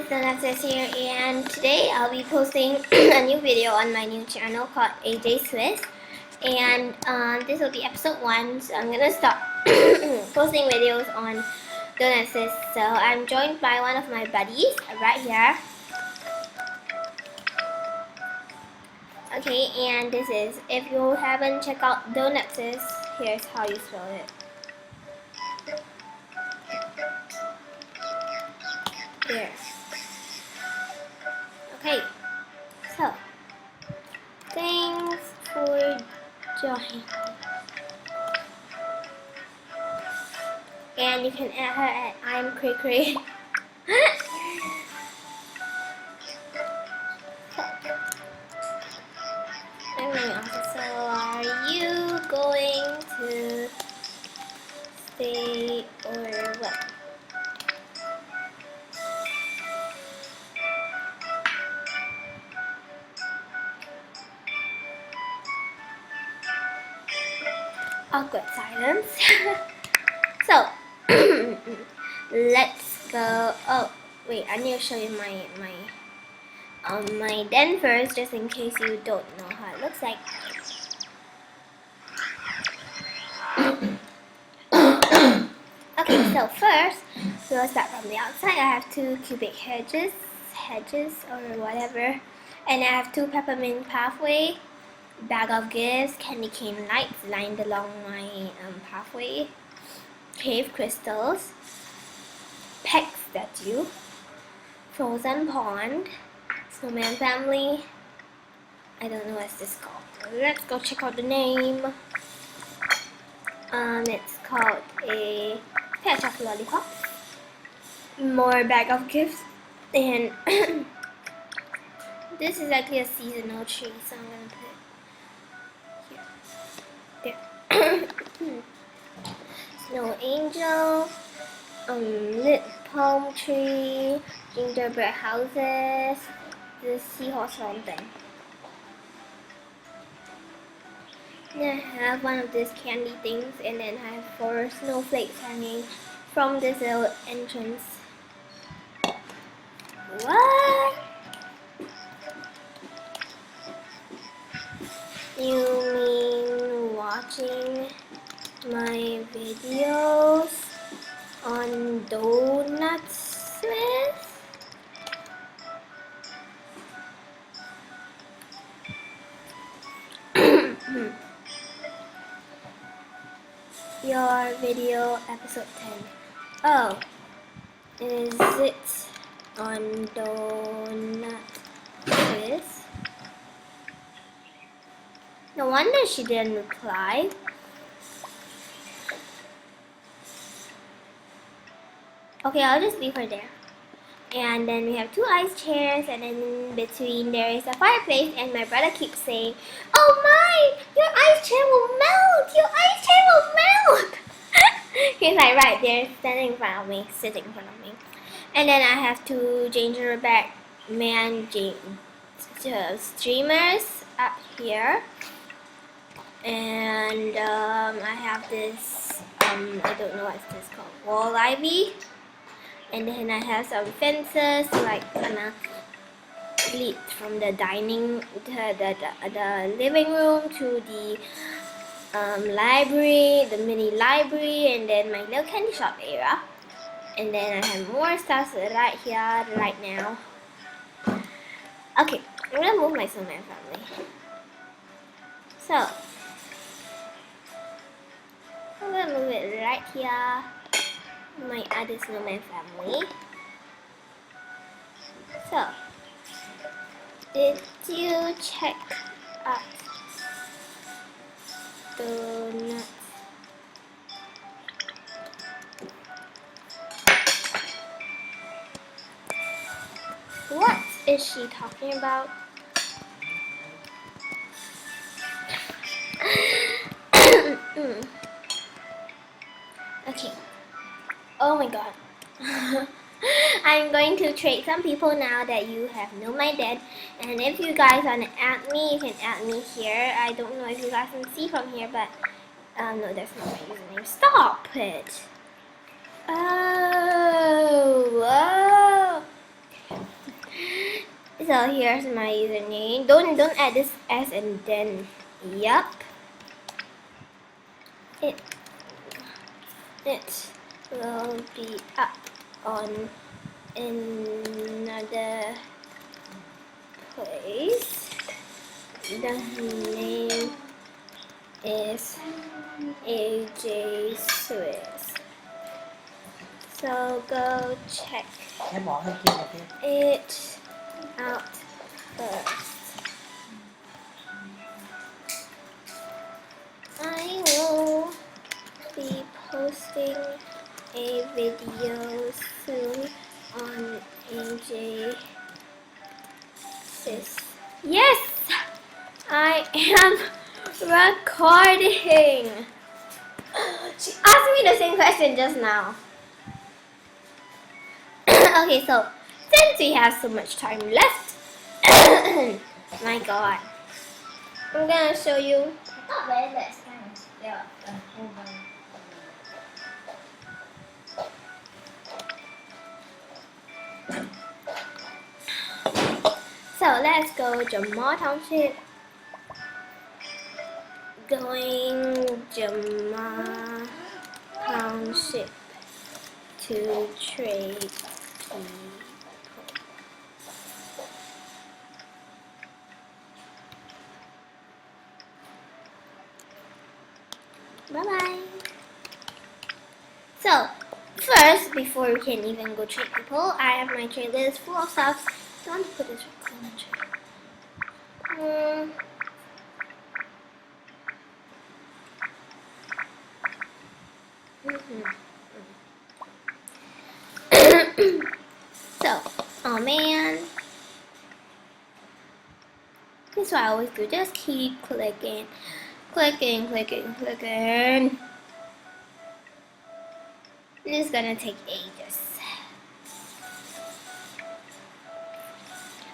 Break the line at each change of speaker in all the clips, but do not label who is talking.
Doughnut Swiss here, and today I'll be posting a new video on my new channel called Doughnut Swiss, and this will be episode 1, so I'm gonna start posting videos on Doughnut Swiss. So I'm joined by one of my buddies right here. Okay, and this is, if you haven't checked out Doughnut Swiss, here's how you spell it. There. Okay, so thanks for joining. And you can add her at iamkraekrae. So are you going to stay or what? Awkward silence. So let's go. Oh wait, I need to show you my den first, just in case you don't know how it looks like. Okay, so first we'll start from the outside. I have 2 cubic hedges or whatever, and I have 2 peppermint pathway, bag of gifts, candy cane lights lined along my pathway, cave crystals, peg statue, frozen pond, snowman family. I don't know what's this called. Let's go check out the name. It's called a pear chocolate lollipop. More bag of gifts, and this is actually a seasonal tree, so I'm gonna put it here. There. Snow angel, lit palm tree, gingerbread houses, the seahorse fountain. Then I have one of these candy things, and then I have 4 snowflakes hanging from this little entrance. What? You mean watching my videos on Doughnut Swiss? Your video episode 10. Oh, is it on Doughnut Swiss? No wonder she didn't reply. Okay, I'll just leave her there. And then we have 2 ice chairs, and then in between there is a fireplace, and my brother keeps saying, "Oh my, your ice chair will melt! Your ice chair will melt!" He's like right there, standing in front of me, sitting in front of me. And then I have 2 gingerbread man streamers up here. And I have this, I don't know what's this called, wall ivy. And then I have some fences, like gonna lead from the dining to the living room to the library, the mini library, and then my little candy shop area. And then I have more stuff right here, right now. Okay, I'm gonna move my snowman family. So I'm gonna move it right here. My other snowman family. So, did you check out Doughnut? What is she talking about? Okay. Oh my god. I'm going to trade some people now that you have known my dad. And if you guys want to add me, you can add me here. I don't know if you guys can see from here, but no, that's not my username. Stop it. Oh, whoa. So here's my username. Don't add this S and then yup. It will be up on another place. The name is AJ Swiss. So go check it out first. I will be posting a video soon on AJ Swiss. Yes! I am recording. She asked me the same question just now. Okay, so since we have so much time left, my God, I'm gonna show you.
Not very less time. Yeah,
So let's go Jamal Township. Going Jamal Township to trade people. Bye bye. So first, before we can even go trade people, I have my trade list full of stuff. I want to put this in the trade. So, oh man, this is what I always do. Just keep clicking. This is gonna take ages.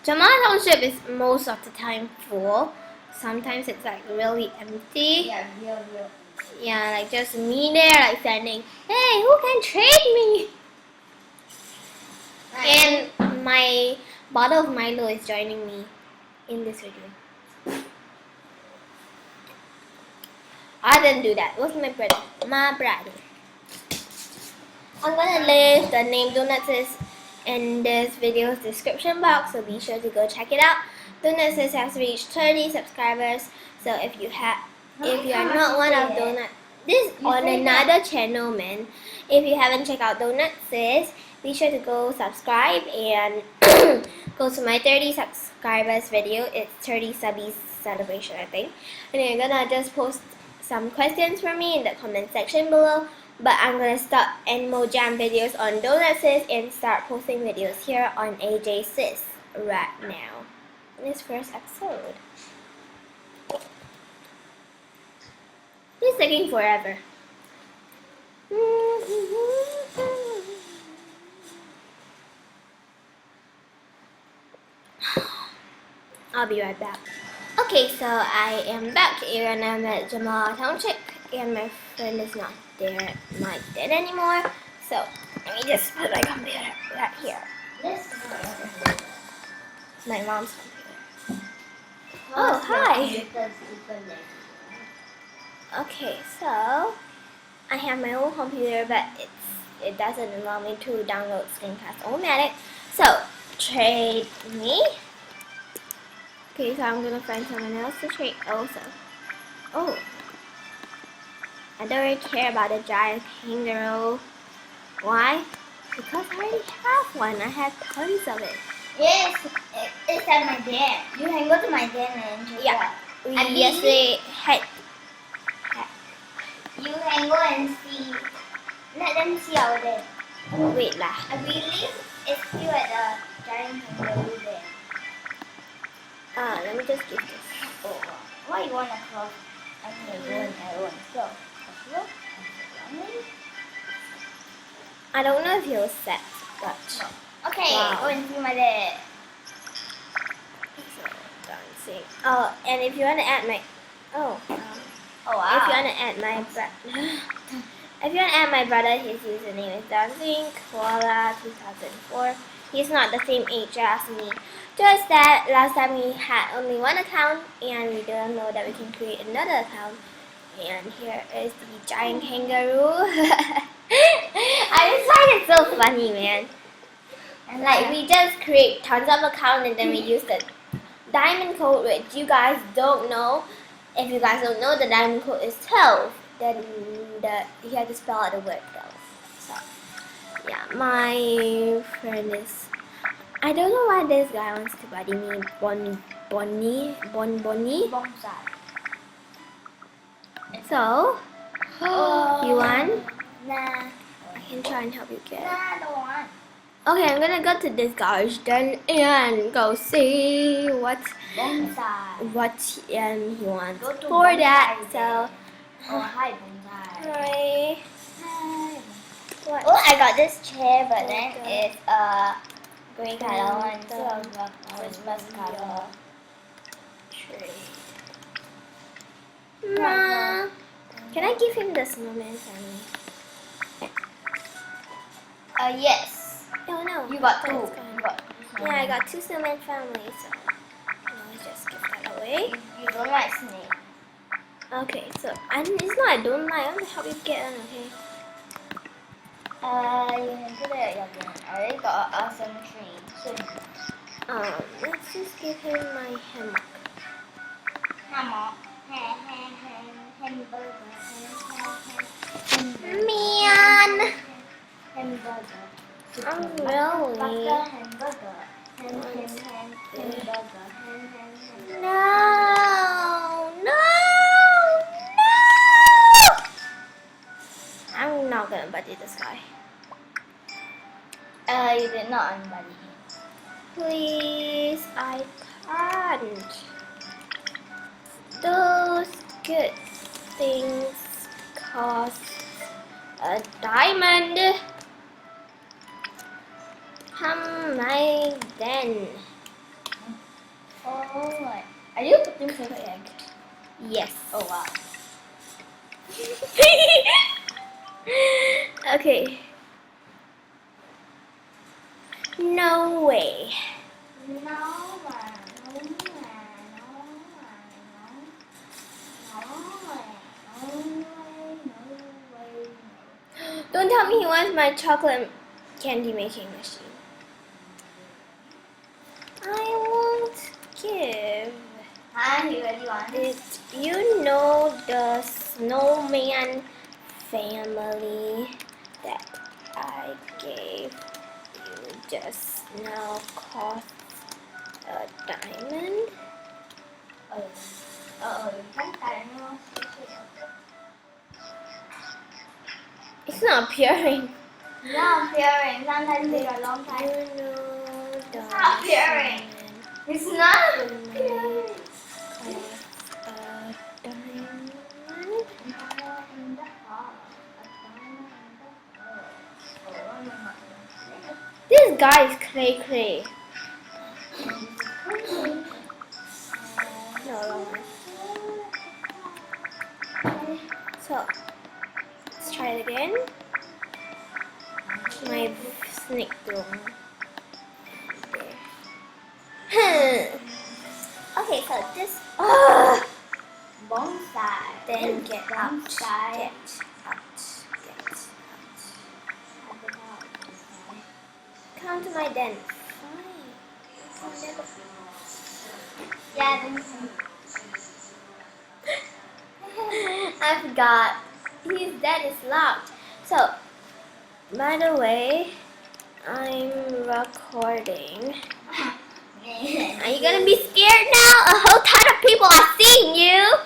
Jamal Township is most of the time full. Sometimes it's like really empty.
yeah, real.
Yeah, like just me there, like standing. Hey, who can trade me? And my bottle of Milo is joining me in this video. I didn't do that. It was my brother. I'm gonna leave the name Doughnut Swiss in this video's description box, so be sure to go check it out. Doughnut Swiss has reached 30 subscribers, so if you are not one of Doughnut, this is on another channel, man. If you haven't checked out Doughnut Swiss, be sure to go subscribe and go to my 30 subscribers video. It's 30 subbies celebration, I think. And you're gonna just post some questions for me in the comment section below. But I'm gonna stop Animal Jam videos on Doughnut Swiss and start posting videos here on AJ Swiss right now. This first episode. It's taking forever. I'll be right back. Okay, so I am back here and I'm at Jamal Township and my friend is not there, not dead anymore. So let me just put my computer right here.
This
My mom's computer. Oh, hi. Okay, so I have my own computer, but it doesn't allow me to download Screencast-O-Matic. So trade me. Okay, so I'm gonna find someone else to trade also. Oh, I don't really care about the giant kangaroo. Why? Because I already have one. I have tons of it.
Yes, it's at my dad. You can go to my dad and check
Yeah,
it
we
out.
yesterday had.
You can go and see. Let them see our dad.
Wait lah.
I believe it's still at the giant kangaroo there.
Let me just give this.
Oh, why you want to cross? I can go and I want to go.
I don't know if he was set, but
Okay,
wow.
go and see my dad.
So, dancing. Oh, and if you want to add my,
Oh
if you
wow.
want to add my if you want to add my brother, his username is Dancing Koala 2004. He's not the same age as me. Just that last time we had only one account and we didn't know that we can create another account. And here is the giant kangaroo. I just find it so funny, man.
And
Like, we just create tons of accounts and then we use the diamond code, which you guys don't know. If you guys don't know, the diamond code is 12. Then you have to spell out the word 12. So, yeah, my friend is... I don't know why this guy wants to buddy me. Bonnie.
Bonsai.
So, you want?
Nah.
I can try and help you get it.
Nah, I don't want.
Okay, I'm gonna go to this garden and go see what
Bonsai.
he wants
Go to
for that.
bonsai
So,
Oh, hi, bonsai.
hi.
Hi.
What?
Oh, I got this chair, but then
Okay.
it's a grey color one, so I got Christmas color.
Tree. Ma, can I give him the snowman family?
Yes.
Oh no.
You got two.
That's gone.
You got two.
Yeah, I got 2 snowman families. So, let's just give that away.
You don't like snake.
Okay, so it's not I don't like. I want to help you get one. Okay.
You can put it again. I already got an awesome tree. So,
Let's just give him my hammock.
hammock. Hamburger.
Man,
Hamburger.
I'm really.
Hamburger.
No. I'm not gonna buddy this guy.
You did not unbuddy him.
Please, I can't. Those good things cost a diamond. How my then?
Oh my. Are you putting some egg?
Yes.
Oh wow.
Okay. No way. Don't tell me he wants my chocolate candy making machine. I won't give
He really wants
it. You know the snowman family that I gave you just now cost a diamond? It's not appearing.
Not appearing. Sometimes take a long time.
You know the
It's not appearing. It's not appearing.
cost a diamond? This guy is cray. No, wrong one. So, let's try it again. My snake thrown. Okay, so this.
Bonsai.
Then get out.
Bonsai.
Get out. Come to my den. Fine.
Yeah, then
I forgot. His den is locked. So, by the way, I'm recording. Are you gonna be scared now? A whole ton of people are seeing you.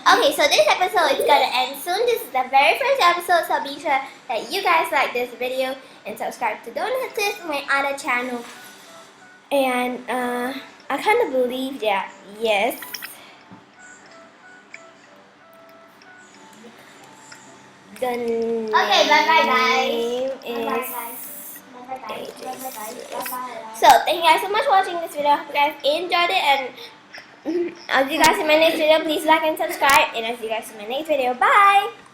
Okay, so this episode is gonna end soon. This is the very first episode, so be sure that you guys like this video and subscribe to Doughnut Swiss, my other channel. And I kind of believe that, yes. The name
bye-bye, guys.
is
Bye-bye, guys.
So, thank you guys so much for watching this video. I hope you guys enjoyed it, and I'll see you guys in my next video. Please like and subscribe, and I'll see you guys in my next video. Bye!